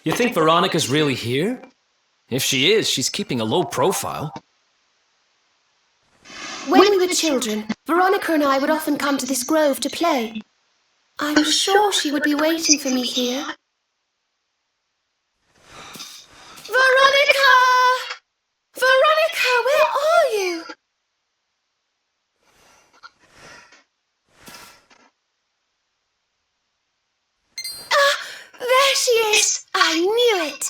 You think Veronica's really here? If she is, she's keeping a low profile. When we were children, Veronica and I would often come to this grove to play. I'm sure she would be waiting for me here. Veronica! Veronica, where are you? Ah, there she is! I knew it!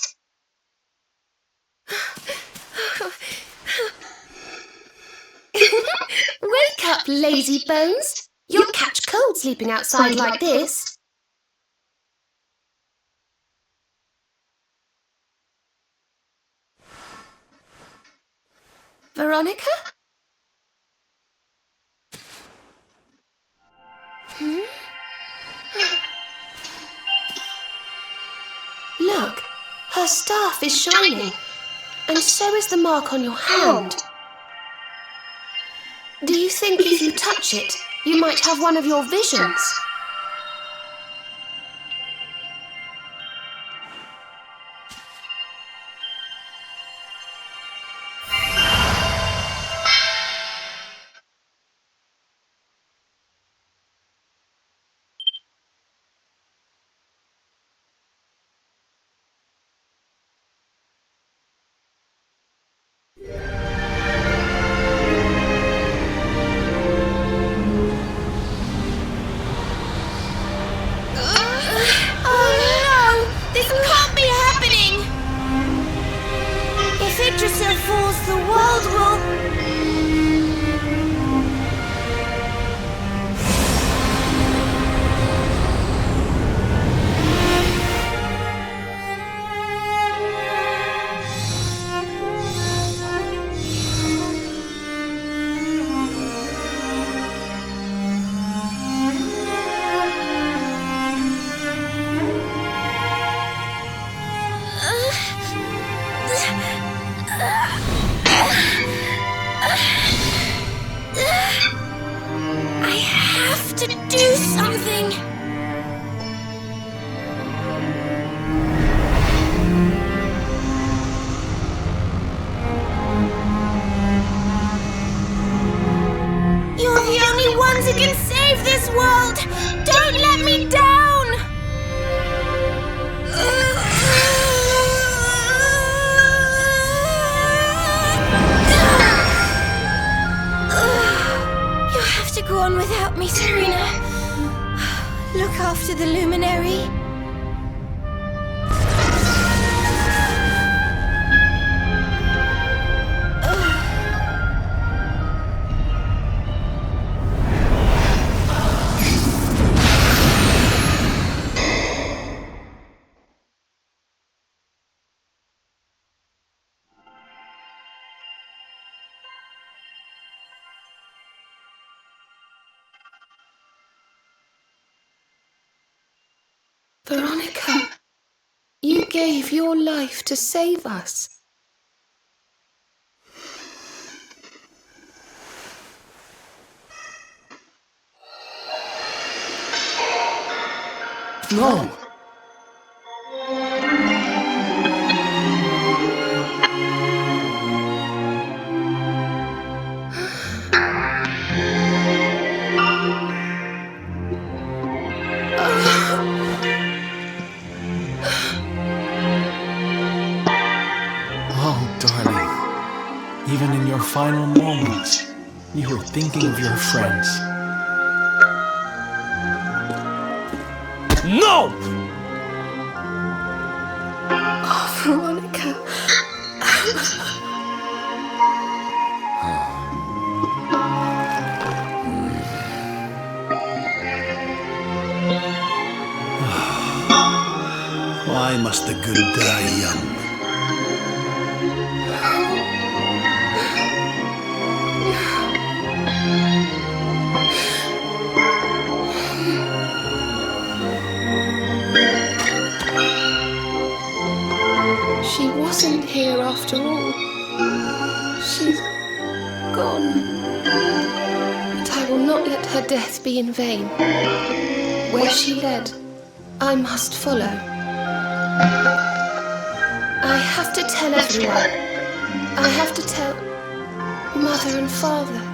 Wake up, lazy bones! You'll catch cold sleeping outside like this. Veronica? Look, her staff is shining, and so is the mark on your hand. Do you think if you touch it, you might have one of your visions? Yggdrasil falls, the world will... I have to do something! You're the only ones who can save this world! Don't let me down! You'll have to go on without me, Serena. Look after the luminary. Veronica, you gave your life to save us. No! Oh, darling. Even in your final moments, you were thinking of your friends. No! Oh, Veronica. Why must the good die young? She wasn't here after all. She's gone. But I will not let her death be in vain. Where she led, I must follow. have to tell everyone. I have to tell Mother and Father.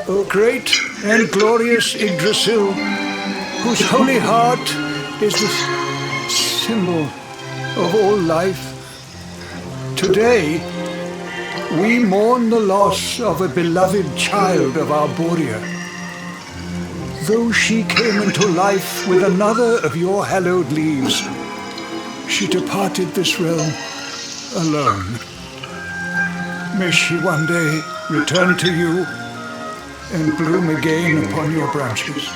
O great and glorious Yggdrasil, whose holy heart is the symbol of all life, today we mourn the loss of a beloved child of Arborea. Though she came into life with another of your hallowed leaves, she departed this realm alone. May she one day return to you and bloom again upon your branches.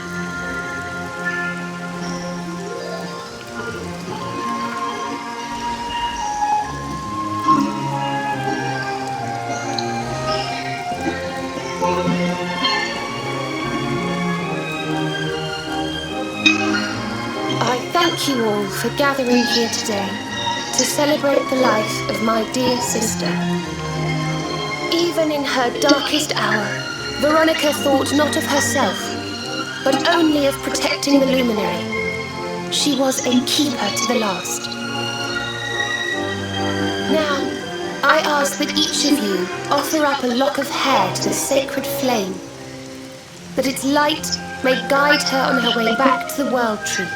I thank you all for gathering here today to celebrate the life of my dear sister. Even in her darkest hour, Veronica thought not of herself, but only of protecting the luminary. She was a keeper to the last. Now, I ask that each of you offer up a lock of hair to the sacred flame, that its light may guide her on her way back to the World Tree.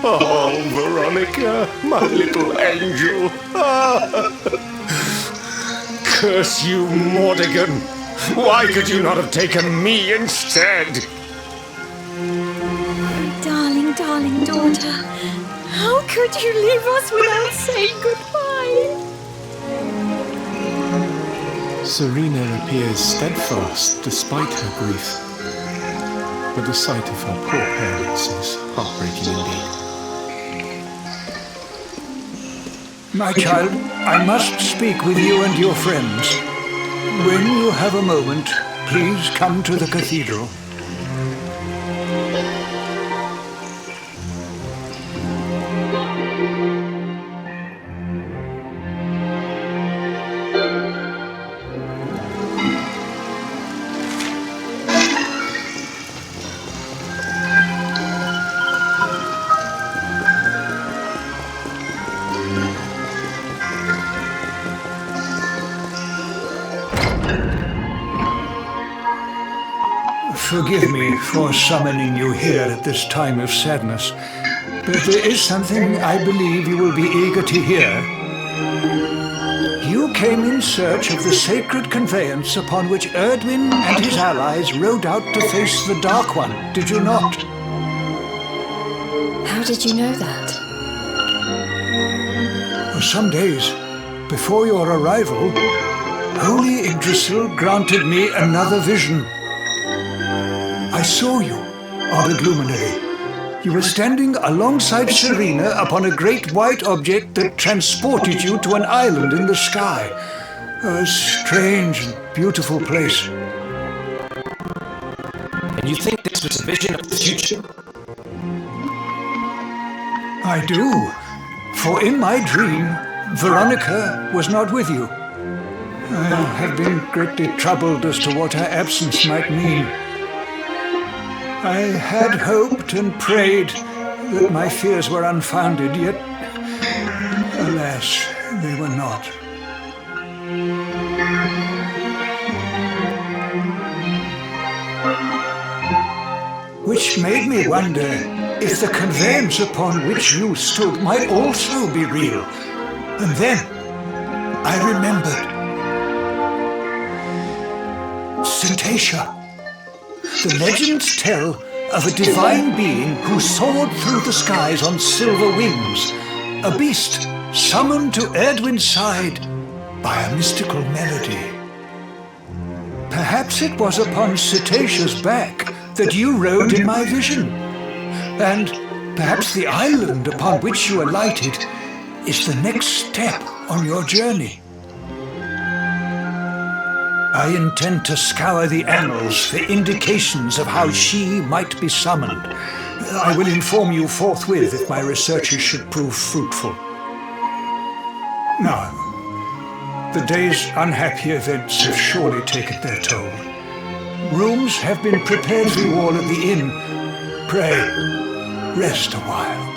Oh, Veronica, my little angel. Curse you, Mordegon. Why could you not have taken me instead? Darling, darling daughter, how could you leave us without saying goodbye? Serena appears steadfast despite her grief, but the sight of her poor parents is heartbreaking indeed. My child, I must speak with you and your friends. When you have a moment, please come to the cathedral. Forgive me for summoning you here at this time of sadness, but there is something I believe you will be eager to hear. You came in search of the sacred conveyance upon which Erdwin and his allies rode out to face the Dark One, did you not? How did you know that? For some days before your arrival, Holy Yggdrasil granted me another vision. I saw you, Ardent Luminary. You were standing alongside Serena upon a great white object that transported you to an island in the sky. A strange and beautiful place. And you think this was a vision of the future? I do, for in my dream, Veronica was not with you. I have been greatly troubled as to what her absence might mean. I had hoped and prayed that my fears were unfounded, yet, alas, they were not. Which made me wonder if the conveyance upon which you stood might also be real. And then, I remembered. Cetacea. The legends tell of a divine being who soared through the skies on silver wings, a beast summoned to Erdwin's side by a mystical melody. Perhaps it was upon Cetacea's back that you rode in my vision, and perhaps the island upon which you alighted is the next step on your journey. I intend to scour the annals for indications of how she might be summoned. I will inform you forthwith if my researches should prove fruitful. Now, the day's unhappy events have surely taken their toll. Rooms have been prepared for you all at the inn. Pray, rest a while.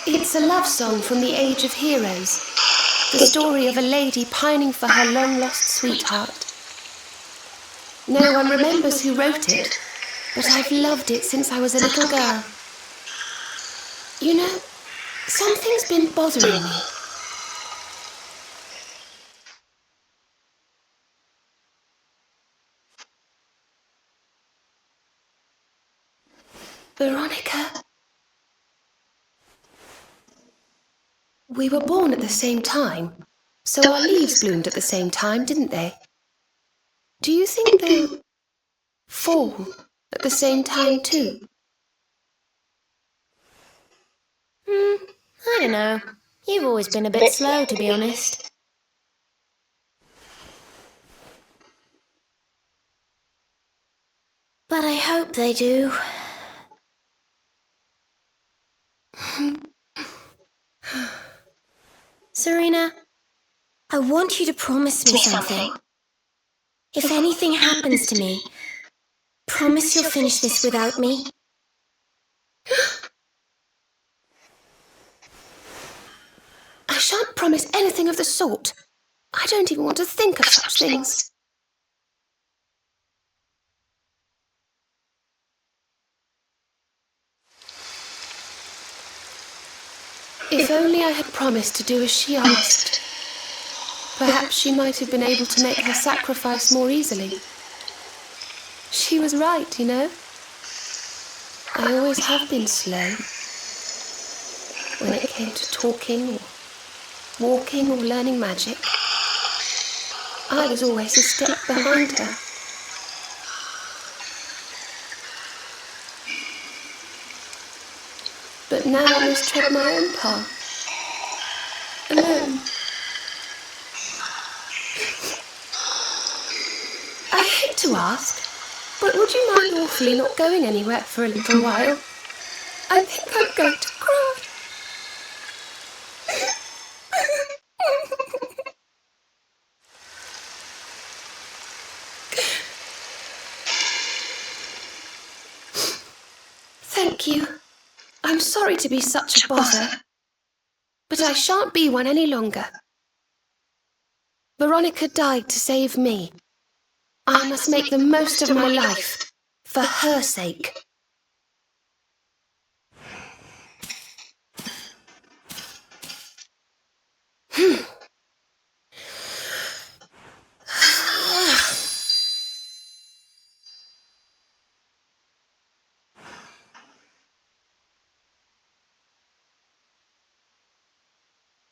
It's a love song from the Age of Heroes, the story of a lady pining for her long-lost sweetheart. No one remembers who wrote it, but I've loved it since I was a little girl. You know, something's been bothering me. Veronica. We were born at the same time, so our leaves bloomed at the same time, didn't they? Do you think they'll fall at the same time too? I don't know. You've always been a bit slow, to be honest. But I hope they do. Serena, I want you to promise me something. If anything happens to me, promise you'll finish this without me. I shan't promise anything of the sort. I don't even want to think of such things. If only I had promised to do as she asked. Perhaps she might have been able to make her sacrifice more easily. She was right, you know. I always have been slow. When it came to talking or walking or learning magic, I was always a step behind her. But now I must tread my own path, alone. I hate to ask, but But would you mind awfully not going anywhere for a little while? I think I'm going to cry. Thank you. I'm sorry to be such a bother, but I shan't be one any longer. Veronica died to save me. I must make the most of my life, for her sake.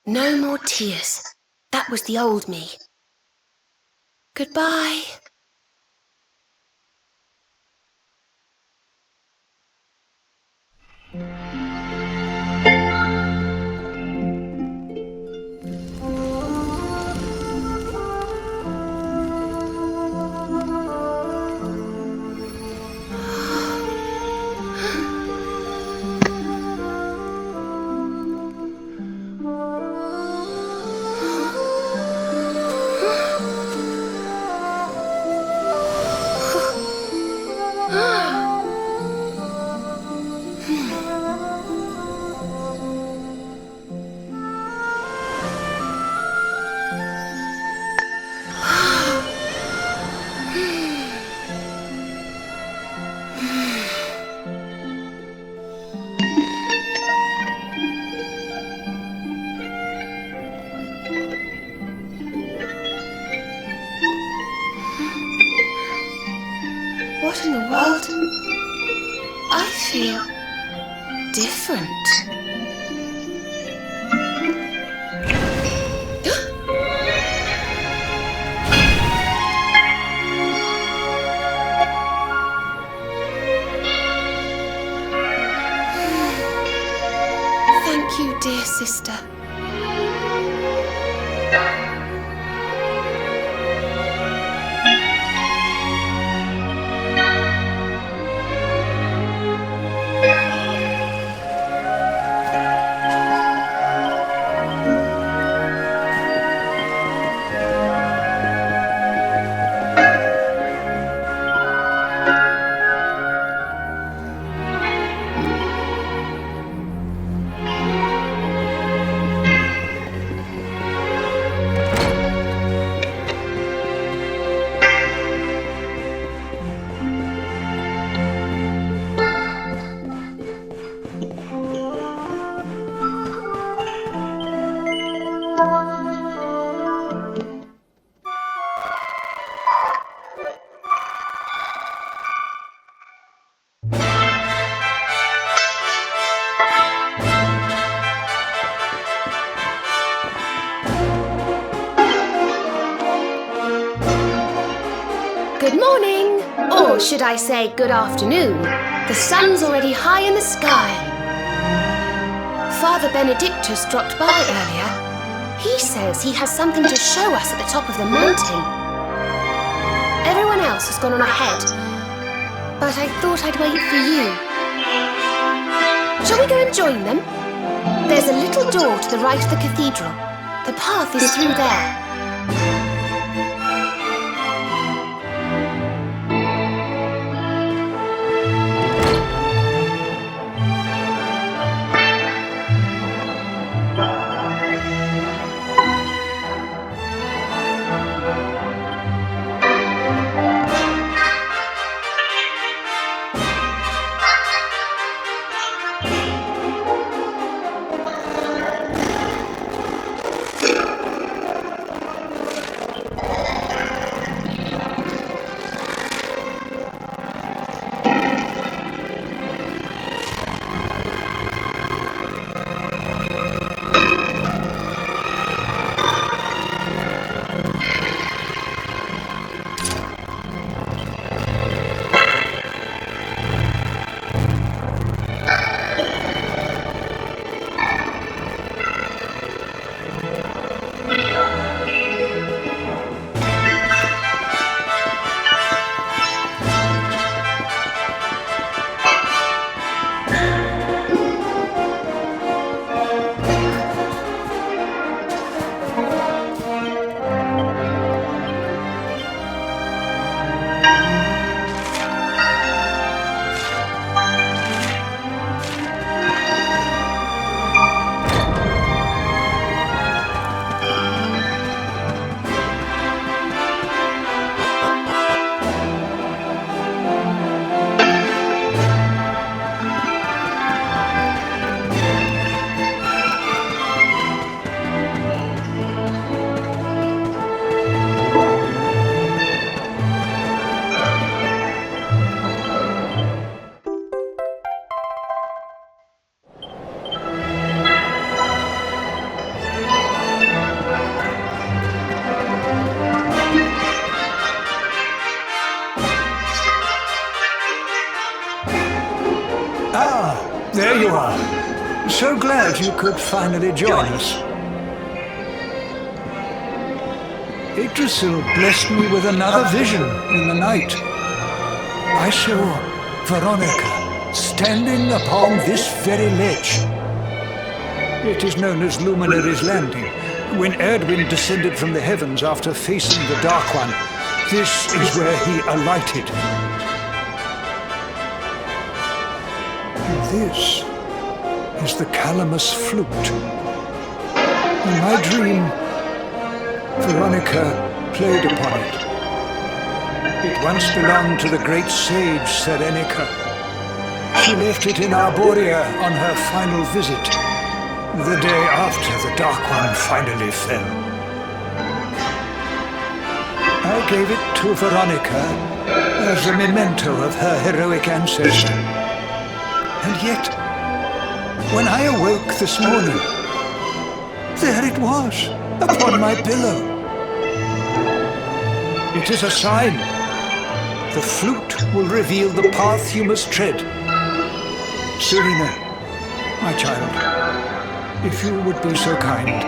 No more tears. That was the old me. Goodbye. What in the world? I feel different. Thank you, dear sister. Good morning, or should I say good afternoon? The sun's already high in the sky. Father Benedictus dropped by earlier. He says he has something to show us at the top of the mountain. Everyone else has gone on ahead, but I thought I'd wait for you. Shall we go and join them? There's a little door to the right of the cathedral. The path is through there. Ah, there you are. So glad you could finally join us. Yggdrasil blessed me with another vision in the night. I saw Veronica standing upon this very ledge. It is known as Luminary's Landing. When Erdwin descended from the heavens after facing the Dark One, this is where he alighted. And this is the Calamus flute. In my dream, Veronica played upon it. It once belonged to the great sage Serenica. She left it in Arborea on her final visit, the day after the Dark One finally fell. I gave it to Veronica as a memento of her heroic ancestor. And yet, when I awoke this morning, there it was, upon my pillow. It is a sign. The flute will reveal the path you must tread. Serena, my child, if you would be so kind.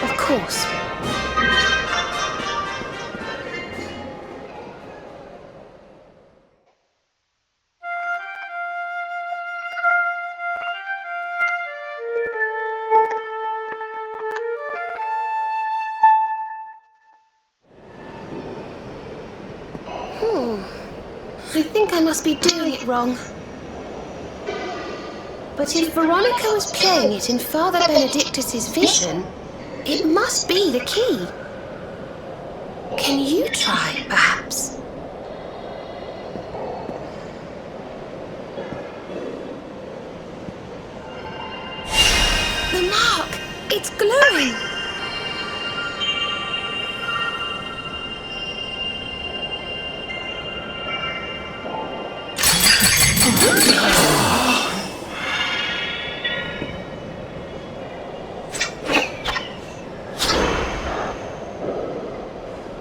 Of course. I think I must be doing it wrong. But if Veronica was playing it in Father Benedictus's vision, it must be the key. Can you try, perhaps? The mark! It's glowing!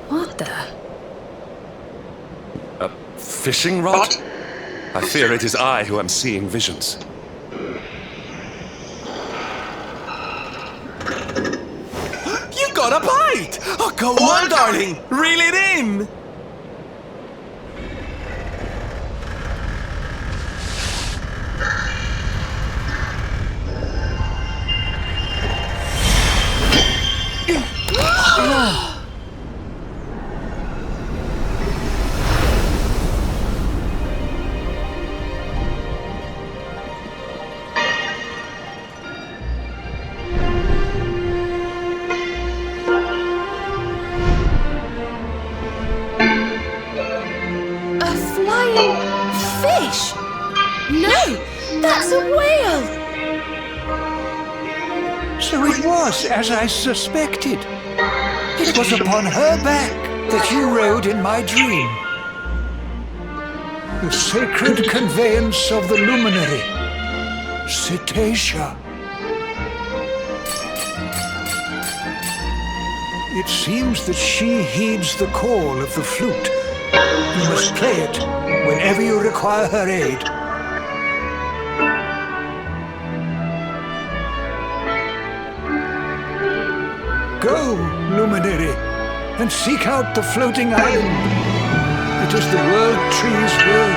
What the? A fishing rod? I fear it is I who am seeing visions. You got a bite! Oh, go on, darling! Reel it in! Fish? No, that's a whale! So it was as I suspected. It was upon her back that you rode in my dream. The sacred conveyance of the luminary, Cetacea. It seems that she heeds the call of the flute. You must play it whenever you require her aid. Go, luminary, and seek out the floating island. It is the world tree's will.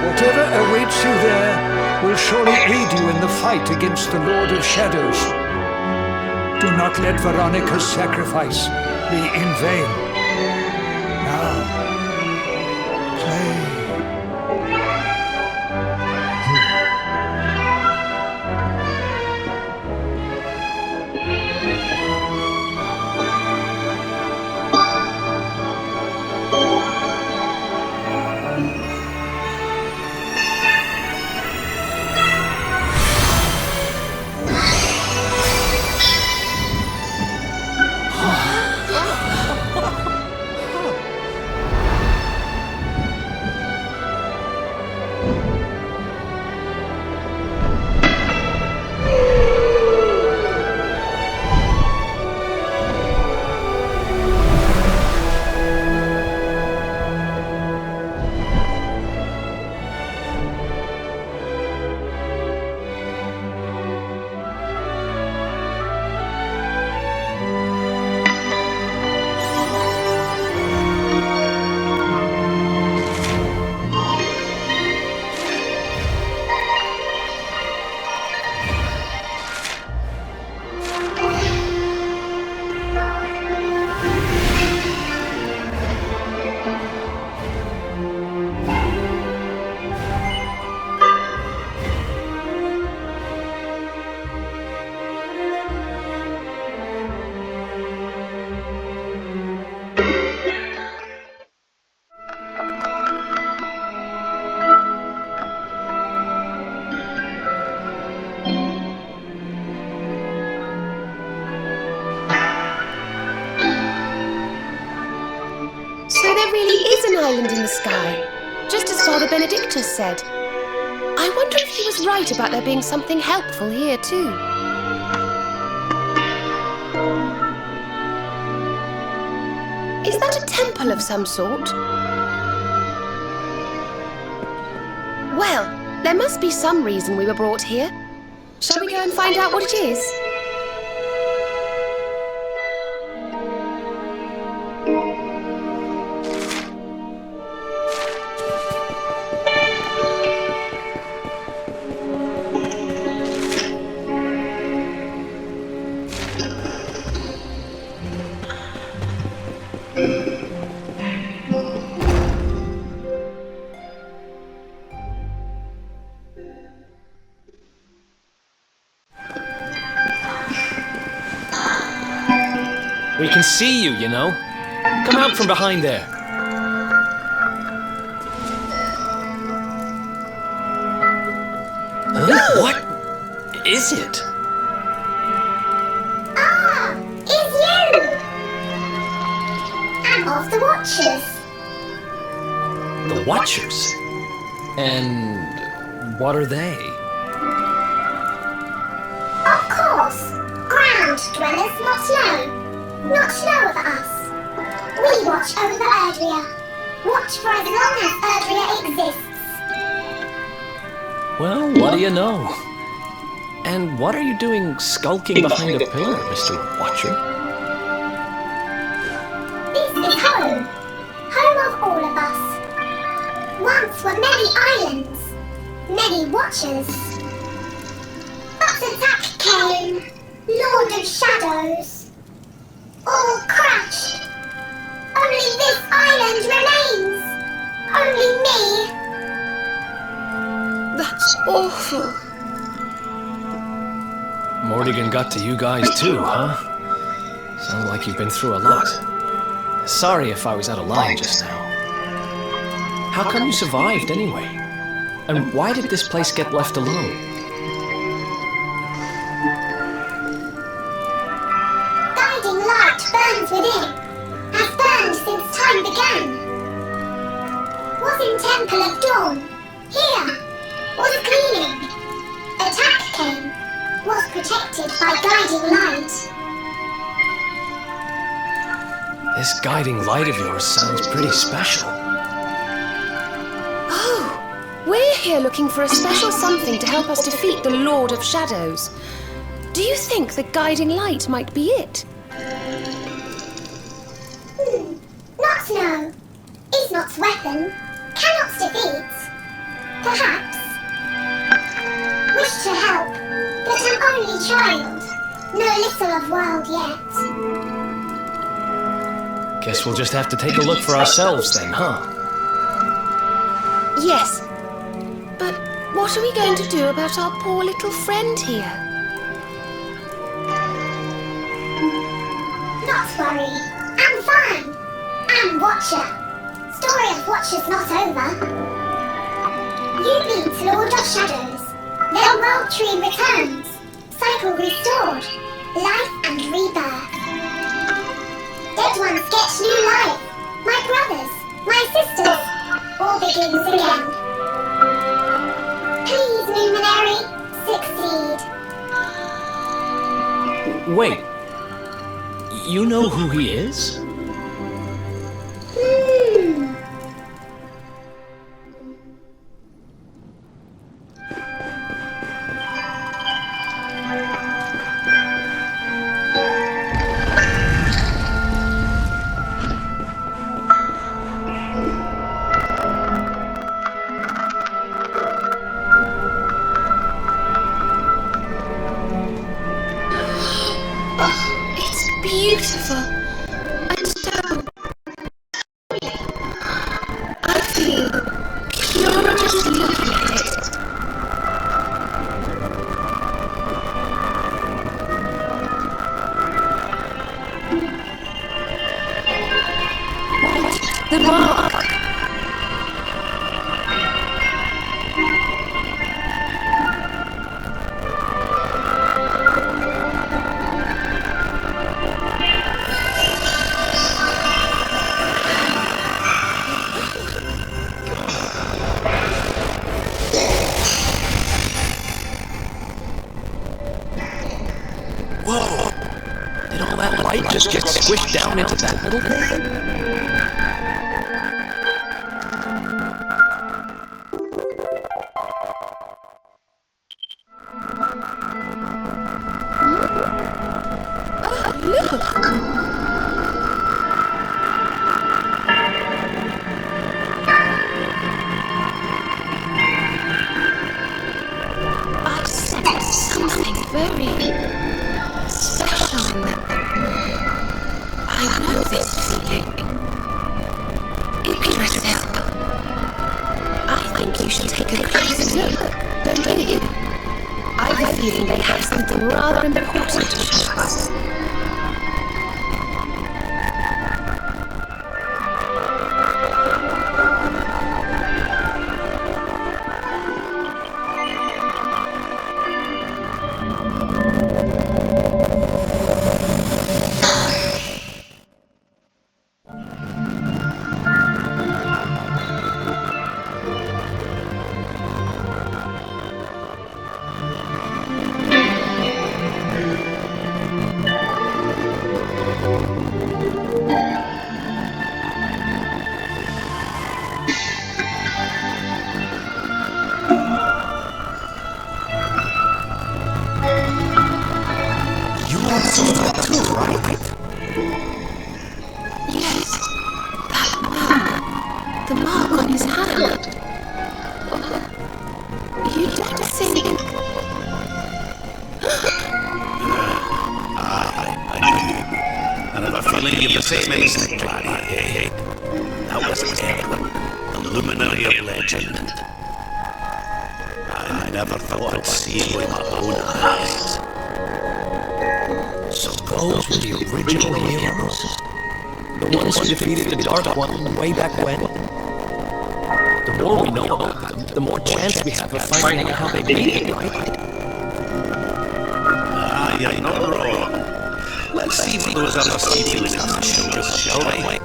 Whatever awaits you there will surely aid you in the fight against the Lord of Shadows. Do not let Veronica's sacrifice be in vain. Now, play. island in the sky, just as Father Benedictus said. I wonder if he was right about there being something helpful here too. Is that a temple of some sort? Well, there must be some reason we were brought here. Shall we go and find out what it is? We can see you, you know. Come out from behind there. Huh? What is it? Ah, it's you! I'm of the Watchers. The Watchers? And what are they? Of course, ground dwellers not low. Not know of us. We watch over Erdrea. Watch for as long as Erdrea exists. Well, what do you know? And what are you doing skulking behind a pillar, Mr. Watcher? This is home. Home of all of us. Once were many islands, many watchers. But attack came, Lord of Shadows. All crashed. Only this island remains. Only me. That's awful. Morrigan got to you guys too, huh? Sounds like you've been through a lot. Sorry if I was out of line just now. How come you survived anyway? And why did this place get left alone? Guiding light burns within, has burned since time began. Was in Temple of Dawn, here, was cleaning. Attack came, was protected by guiding light. This guiding light of yours sounds pretty special. Oh, we're here looking for a special something to help us defeat the Lord of Shadows. Do you think the guiding light might be it? Not know. Is not weapon. Cannot defeat. Perhaps. Wish to help, but am only child. No little of world yet. Guess we'll just have to take a look for ourselves then, huh? Yes. But what are we going to do about our poor little friend here? Not worry. I'm fine. I'm Watcher. Story of Watchers not over. You meet Lord of Shadows. Then World Tree returns. Cycle restored. Life and rebirth. Dead ones get new life. My brothers, my sisters. All begins again. Please, Luminary, succeed. Wait. You know who he is? It's beautiful. And so... I feel pure just looking at it. The mark. light just gets squished down into that little thing? I sense something very special in them. I know this feeling. Yggdrasil. I think you should take a closer look, don't you? I have a feeling they have something rather important to show us. Yes, that mark. The mark on his hand. You don't think... I have a feeling you've the same instinct, laddie. That was Edwin, the luminary of legend. I never thought I'd see it with my own eyes. So those were the original heroes? The ones who defeated the Dark One way back when? The more we know about them, the more chance we have of finding out how they made it, right? You're not wrong. Let's see what those other seedlings have to show us, shall we?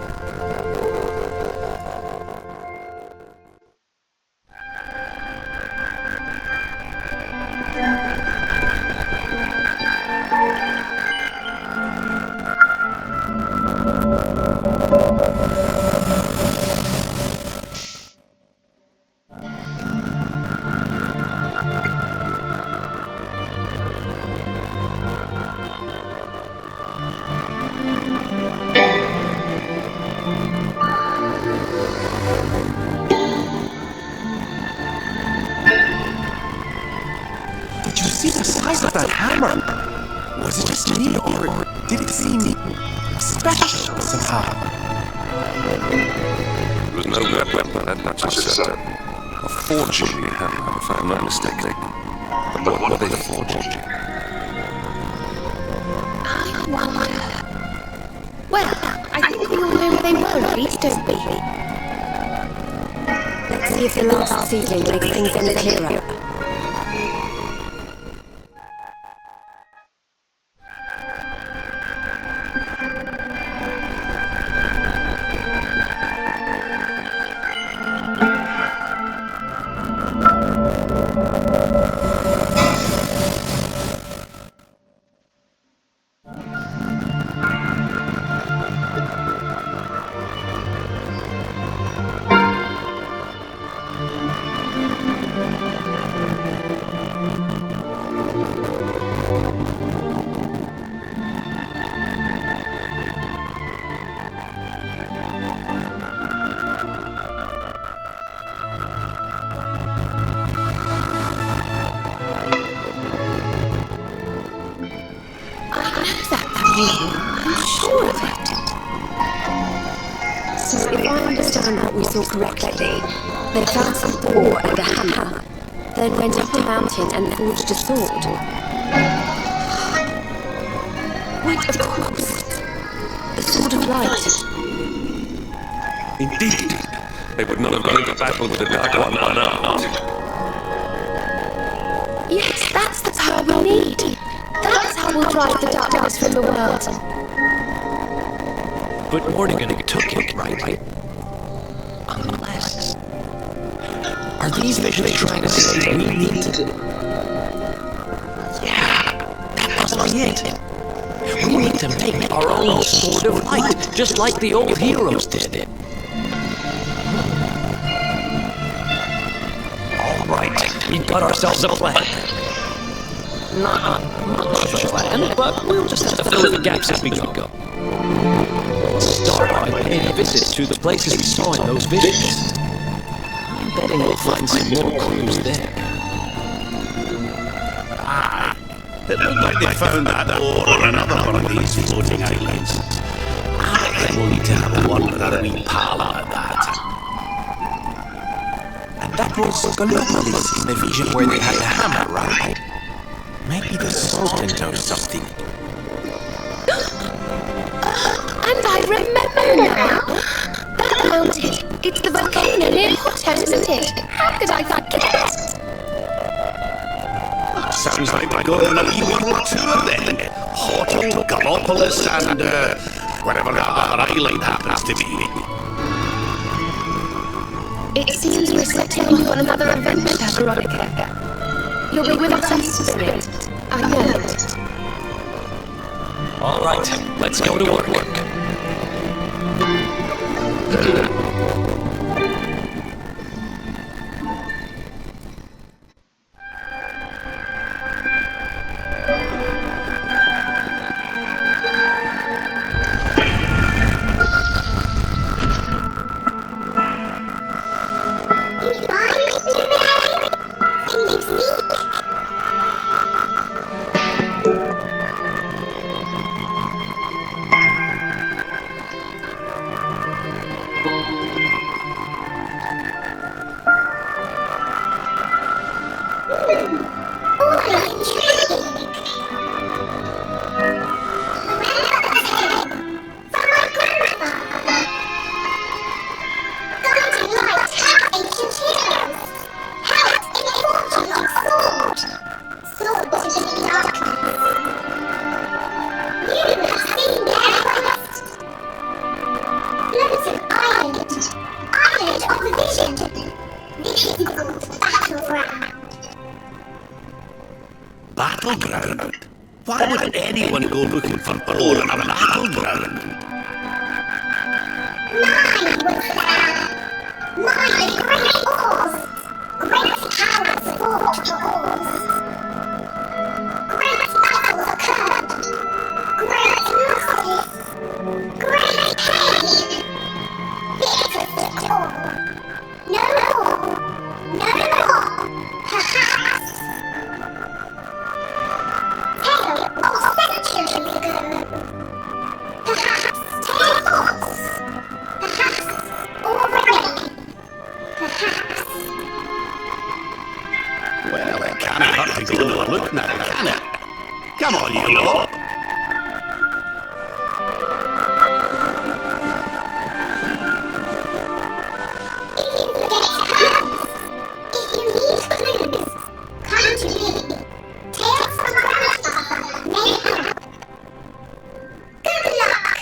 Did you see the size of that hammer? Was it just me, or did it seem special somehow? It was no weapon, that just a forging hammer, if I'm not mistaken. But what were they forging? I wonder... Well, I think we all know where they were, right, don't we? Let's see if the last seedling makes things any clearer. I'm sure of it. So if I understand what we saw correctly, they found some ore and a hammer, then went up the mountain and forged a sword. Wait, of course. The Sword of Light. Indeed. They would not have gone into battle with the Dark One unarmed. Yes, that's the power we need. That's how we'll drive the darkness from the world. But Morrigan took it, right? Unless... Are these visions trying to say we need to... Yeah, that must be it. We need to make our own sword of light, just like the old heroes did. All right, we've got ourselves a plan. Not much of a plan, but we'll just have to fill in the gaps as we go. Start by paying visits to the places we saw in those visions. I'm betting we'll find some more clues there. It looked like they found that or another one of these floating islands. I think we'll need to have one with our wee pal at that. And that was Gallopolis in the vision where they had the hammer, right? Maybe the Sultan knows something. And I remember now. That mountain. It's the volcano near Hothead, isn't it? How could I forget? Sounds like we're going on a wee world tour then. Hotel, Gallopolis, and whatever that other island happens to be. It seems we're setting off on another adventure, Veronica. You'll be with us in spirit. I know it. All right, let's go to work. Battleground? Why would anyone go looking for ore in a battleground? Mine was there. Mine is great ores. Great towers fought for ores. Great battles occurred. Great losses. Great pain. This was the core. No more. No more. Perhaps. Tale of centuries ago. Perhaps tale false. Perhaps already. Perhaps. Well, it can't hurt to go and look now, can it? Come on, you lot. If you forget hands, if you need clues, come to me. Tales from Grandfather may help. Good luck!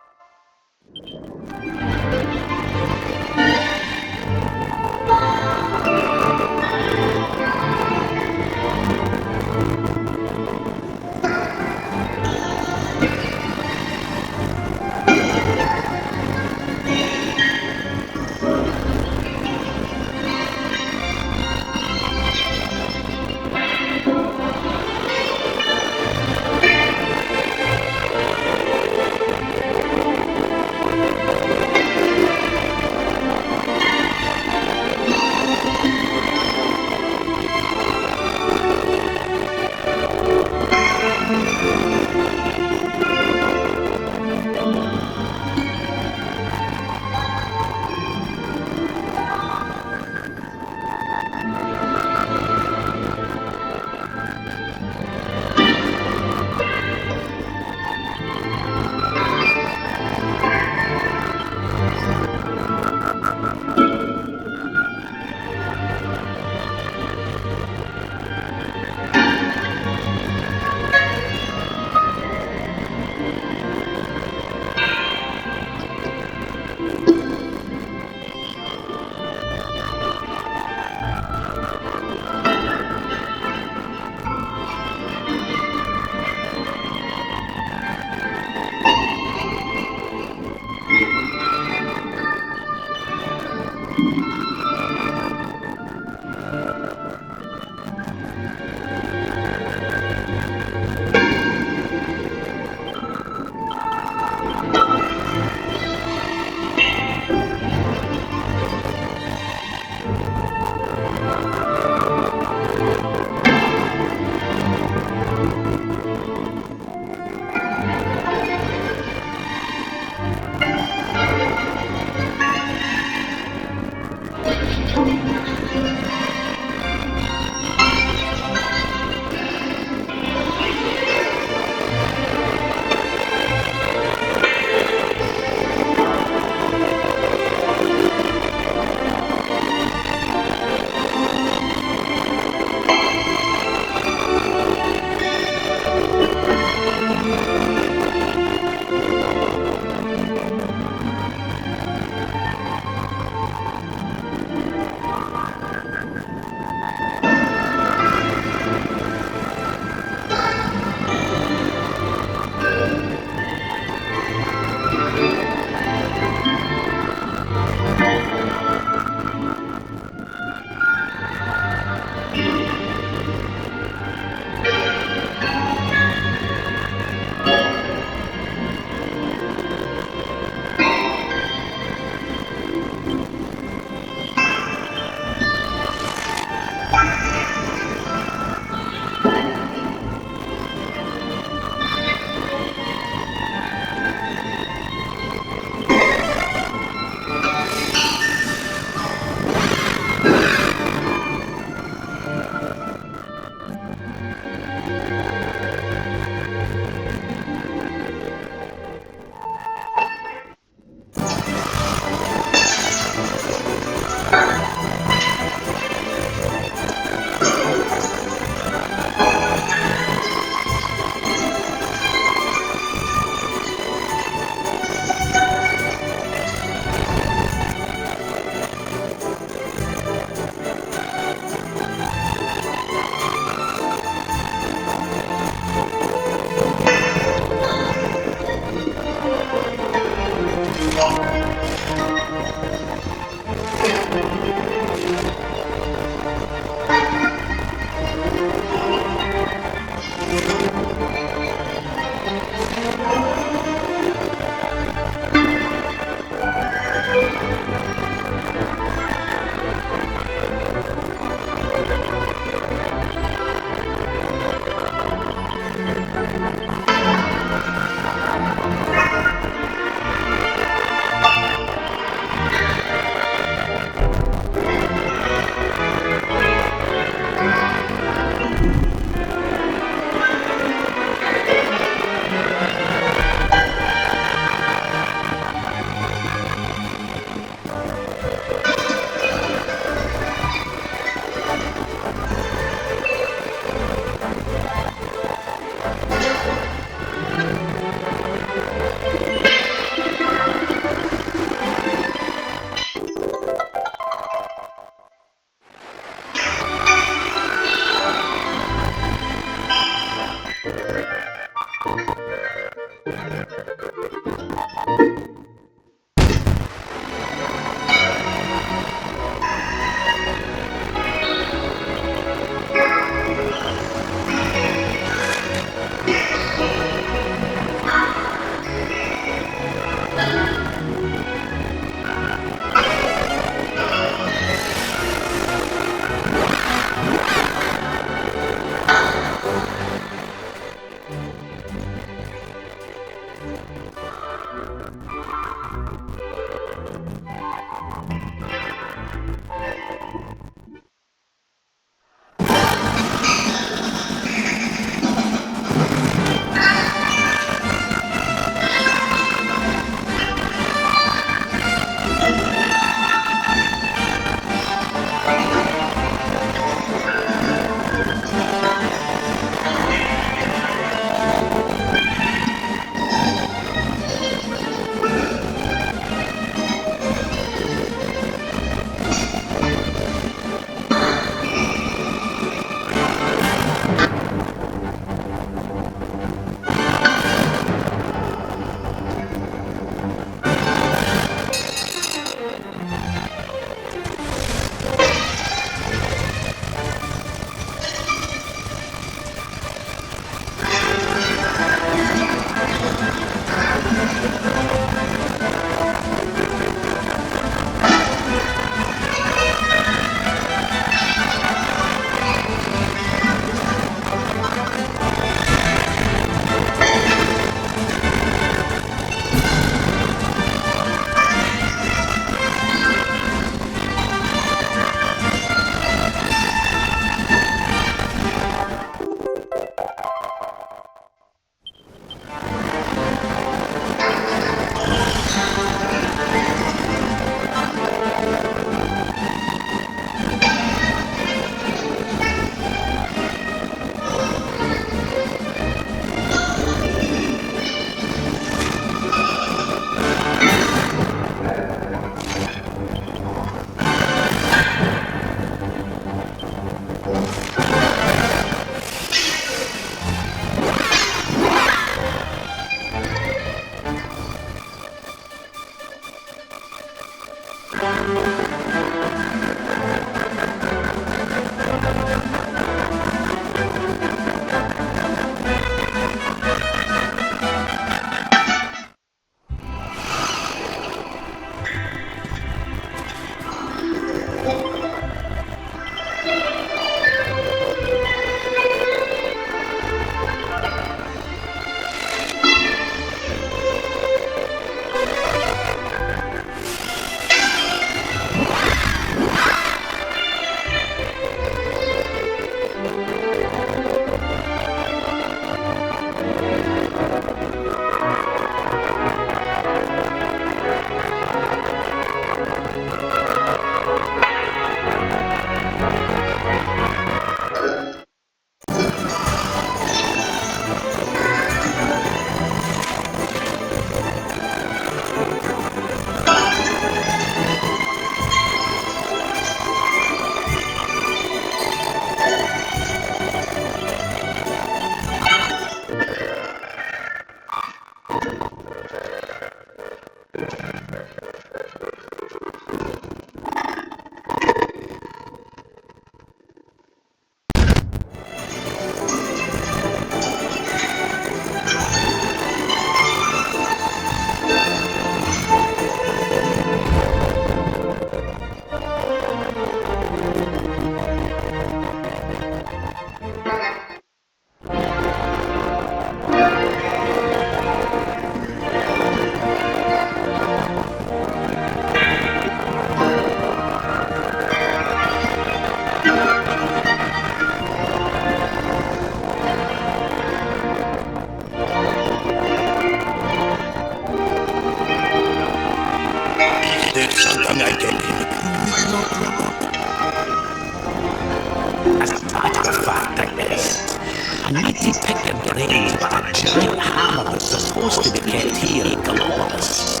pick your brains about a giant hammer that's supposed to be kept here in Galactus.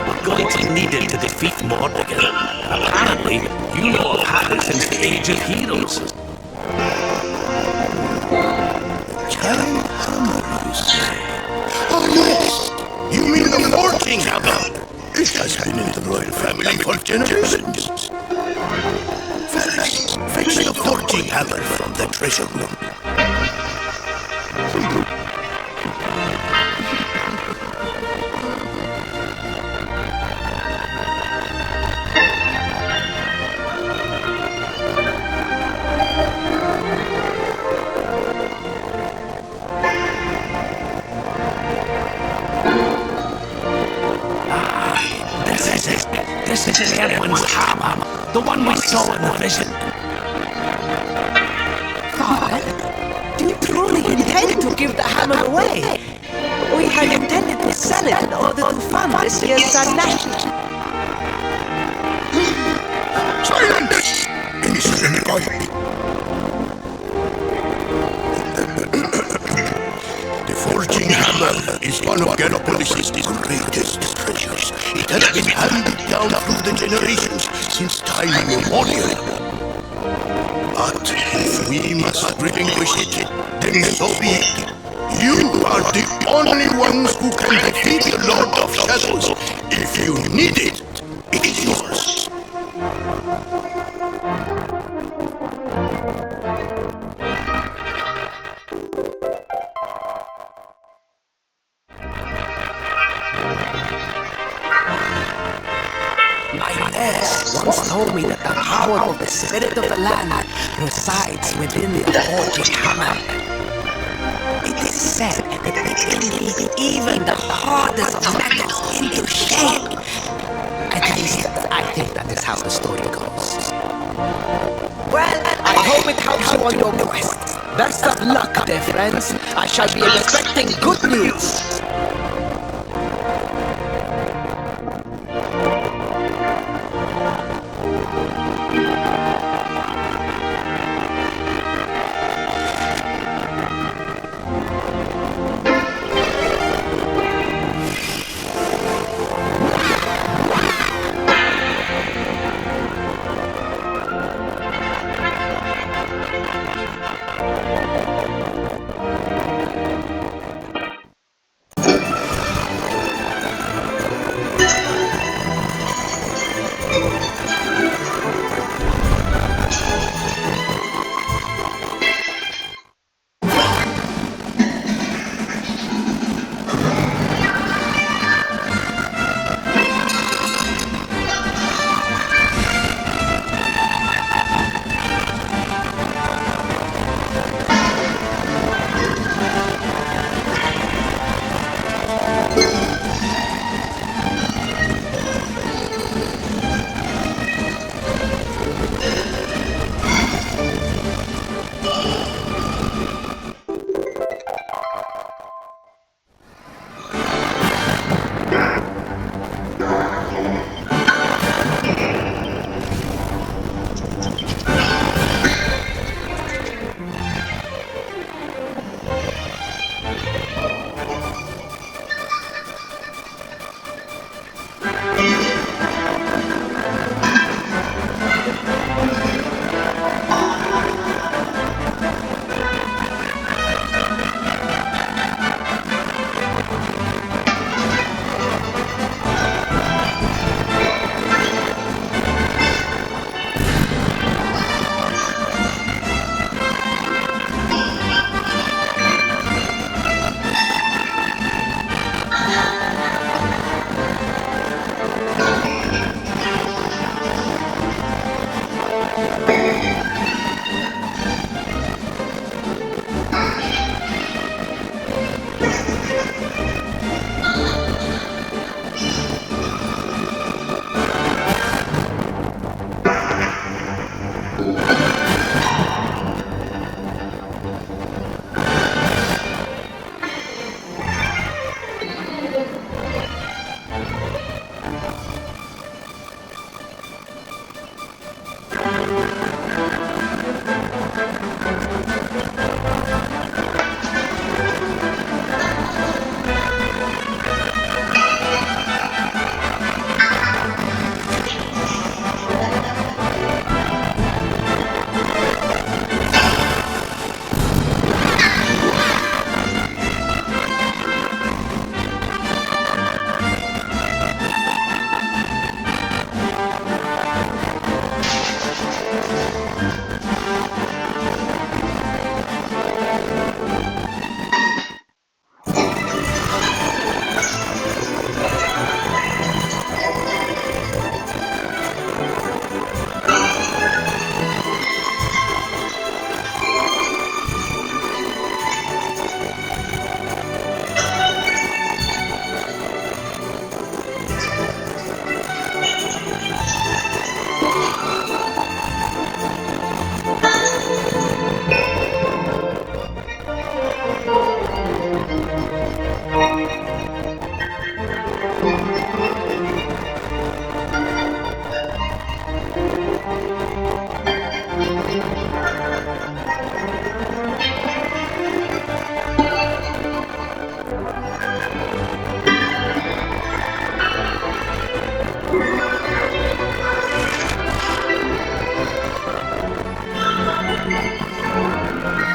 We're going to need it to defeat Mordegon. Apparently, you all have had it since the Age of Heroes. Giant hammer, you say? Oh yes! You mean the forging hammer? It has been in the royal family for generations. First, fetch the forging hammer from the treasure room. This is Erwin's hammer, the one we saw in the vision. Father, do you truly intend to give the hammer away? We had intended to sell it in order to fund this year's Sarnashi. Silence! Instant guide. The forging hammer is one of Galactus' greatest treasures. It has been handed down through the generations since time immemorial. But if we must relinquish it, then so be it. You are the only ones who can defeat the Lord of Shadows. If you need it, it is yours. My nurse once told me that the power of the spirit of the land resides within the forging hammer. It is said that it can beat even the hardest of metals into shape. At least, I think that is how the story goes. Well, I hope it helps you on your quest. Best of luck, dear friends. I shall be expecting good news.